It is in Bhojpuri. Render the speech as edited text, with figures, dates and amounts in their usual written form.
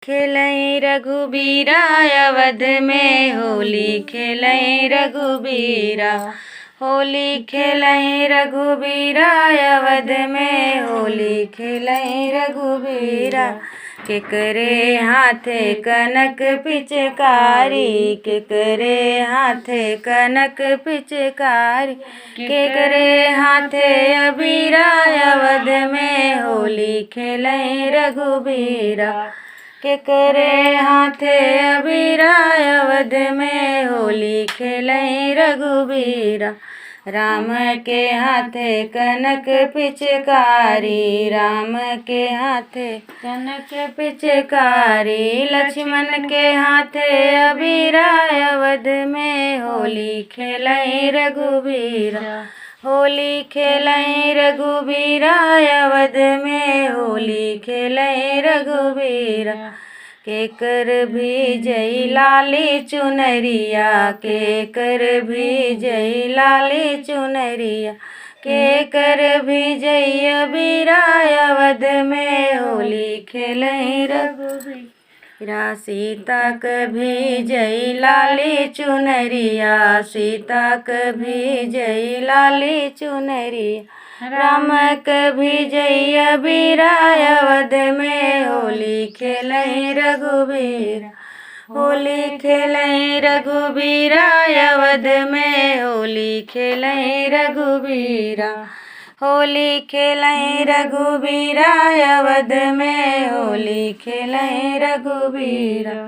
खेलई रघुबीरा अवध में होली खेलई रघुबीरा। होली खेलई रघुबीरा अवध में होली खेलई रघुबीरा। केकरे हाथे कनक पिचकारी, केकरे हाथे कनक पिचकारी। केकरे हाथे अबीरा अवध में होली खेलई रघुबीरा। केकरे हाथे अबीरा अवध में होली खेलई रघुबीरा। राम के हाथे कनक पिचकारी, राम के हाथे कनक पिचकारी। लक्ष्मण के हाथे अबीरा अवध में होली खेलई रघुबीरा। होली खेलई रघुबीरा अवध में होली खेलई रघुबीरा। केकर भीजई लाली चुनरिया, केकर भीजई लाली चुनरिया। केकर भीजई अबीरा अवध में होली खेलई रघुबीरा। सीता क भीजई लाली चुनरिया, सीता क भीजई लाली चुनरिया। राम क भीजई अबीरा अवध में होली खेलई रघुबीरा। होली खेलई रघुबीरा अवध में होली खेलई रघुबीरा। होली खेलई रघुबीरा अवध में होली खेलई रघुबीरा।